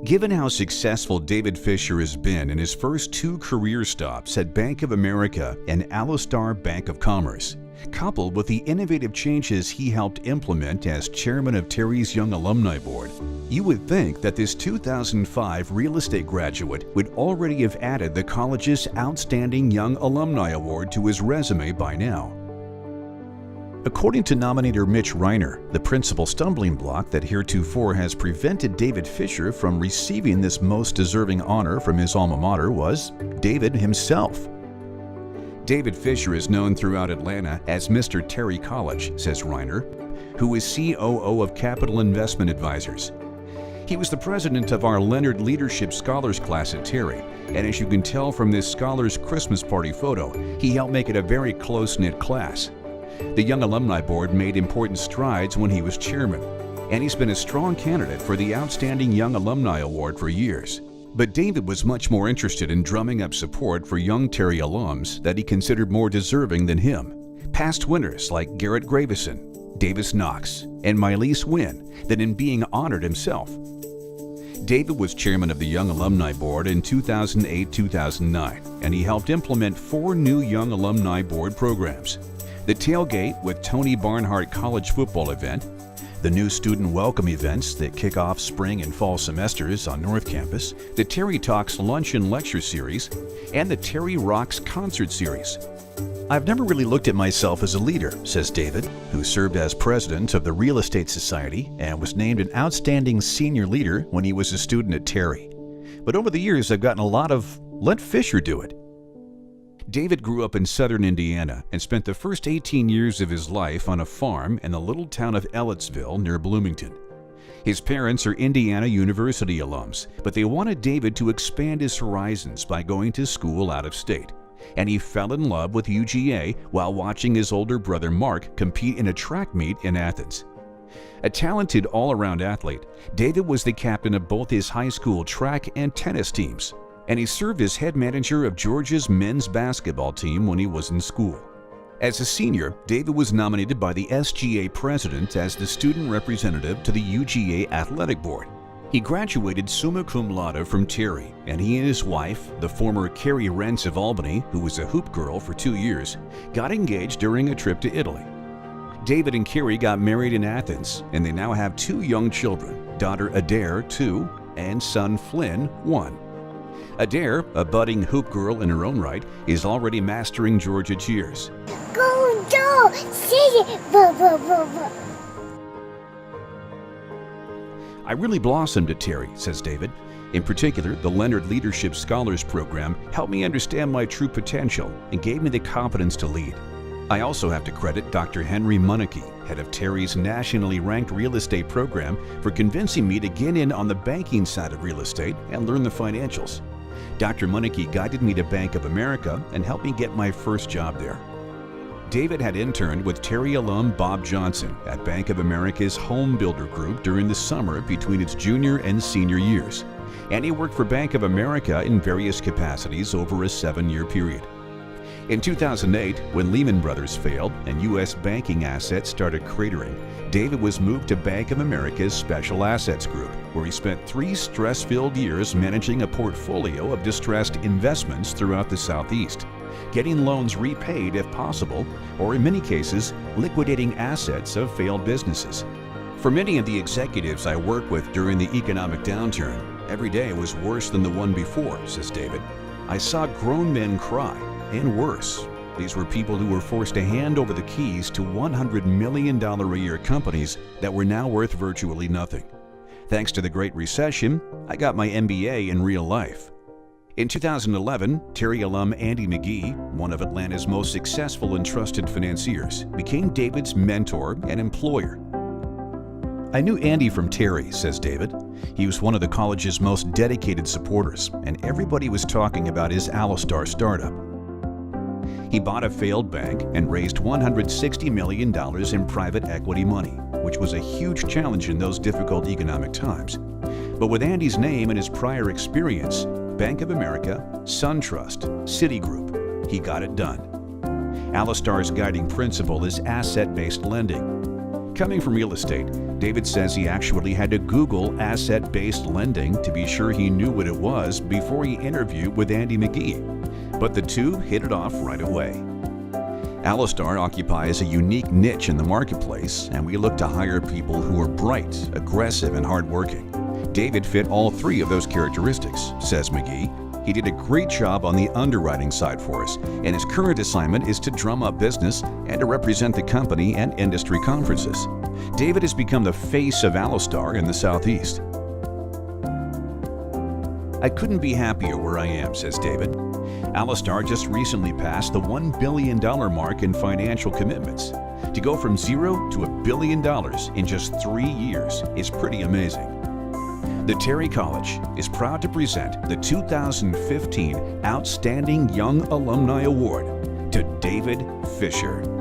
Given how successful David Fischer has been in his first two career stops at Bank of America and AloStar Bank of Commerce, coupled with the innovative changes he helped implement as chairman of Terry's Young Alumni Board, you would think that this 2005 real estate graduate would already have added the college's Outstanding Young Alumni Award to his resume by now. According to nominator Mitch Reiner, the principal stumbling block that heretofore has prevented David Fischer from receiving this most deserving honor from his alma mater was David himself. David Fischer is known throughout Atlanta as Mr. Terry College, says Reiner, who is COO of Capital Investment Advisors. He was the president of our Leonard Leadership Scholars class at Terry, and as you can tell from this Scholars Christmas party photo, he helped make it a very close-knit class. The Young Alumni Board made important strides when he was chairman, and he's been a strong candidate for the Outstanding Young Alumni Award for years. But David was much more interested in drumming up support for young Terry alums that he considered more deserving than him, past winners like Garrett Gravison, Davis Knox, and Milese Wynn, than in being honored himself. David was chairman of the Young Alumni Board in 2008-2009, and he helped implement 4 new Young Alumni Board programs: the Tailgate with Tony Barnhart College Football event, the new student welcome events that kick off spring and fall semesters on North Campus, the Terry Talks Lunch and Lecture Series, and the Terry Rocks Concert Series. I've never really looked at myself as a leader, says David, who served as president of the Real Estate Society and was named an outstanding senior leader when he was a student at Terry. But over the years, I've gotten a lot of, let Fischer do it. David grew up in southern Indiana and spent the first 18 years of his life on a farm in the little town of Ellettsville near Bloomington. His parents are Indiana University alums, but they wanted David to expand his horizons by going to school out of state, and he fell in love with UGA while watching his older brother Mark compete in a track meet in Athens. A talented all-around athlete, David was the captain of both his high school track and tennis teams, and he served as head manager of Georgia's men's basketball team when he was in school. As a senior, David was nominated by the SGA president as the student representative to the UGA Athletic Board. He graduated summa cum laude from Terry, and he and his wife, the former Carrie Rentz of Albany, who was a hoop girl for 2 years, got engaged during a trip to Italy. David and Carrie got married in Athens, and they now have 2 young children, daughter Adair, 2, and son Flynn, 1. Adair, a budding hoop girl in her own right, is already mastering Georgia cheers. Go, Joe! Say it! Blah, blah, blah, blah. I really blossomed at Terry, says David. In particular, the Leonard Leadership Scholars Program helped me understand my true potential and gave me the confidence to lead. I also have to credit Dr. Henry McGhee, head of Terry's nationally ranked real estate program, for convincing me to get in on the banking side of real estate and learn the financials. Dr. McGhee guided me to Bank of America and helped me get my first job there. David had interned with Terry alum Bob Johnson at Bank of America's Homebuilder group during the summer between its junior and senior years, and he worked for Bank of America in various capacities over a 7-year period. In 2008, when Lehman Brothers failed and U.S. banking assets started cratering, David was moved to Bank of America's Special Assets Group, where he spent 3 stress-filled years managing a portfolio of distressed investments throughout the Southeast, getting loans repaid if possible, or in many cases, liquidating assets of failed businesses. For many of the executives I worked with during the economic downturn, every day was worse than the one before, says David. I saw grown men cry, and worse. These were people who were forced to hand over the keys to $100 million a year companies that were now worth virtually nothing. Thanks to the Great Recession, I got my MBA in real life. In 2011, Terry alum Andy McGhee, one of Atlanta's most successful and trusted financiers, became David's mentor and employer. I knew Andy from Terry, says David. He was one of the college's most dedicated supporters, and everybody was talking about his AloStar startup. He bought a failed bank and raised $160 million in private equity money, which was a huge challenge in those difficult economic times. But with Andy's name and his prior experience, Bank of America, SunTrust, Citigroup, he got it done. AloStar's guiding principle is asset-based lending. Coming from real estate, David says he actually had to Google asset-based lending to be sure he knew what it was before he interviewed with Andy McGhee, but the two hit it off right away. AloStar occupies a unique niche in the marketplace, and we look to hire people who are bright, aggressive, and hardworking. David fit all three of those characteristics, says McGhee. He did a great job on the underwriting side for us, and his current assignment is to drum up business and to represent the company at industry conferences. David has become the face of AloStar in the Southeast. I couldn't be happier where I am, says David. AloStar just recently passed the $1 billion mark in financial commitments. To go from zero to $1 billion in just 3 years is pretty amazing. The Terry College is proud to present the 2015 Outstanding Young Alumni Award to David Fischer.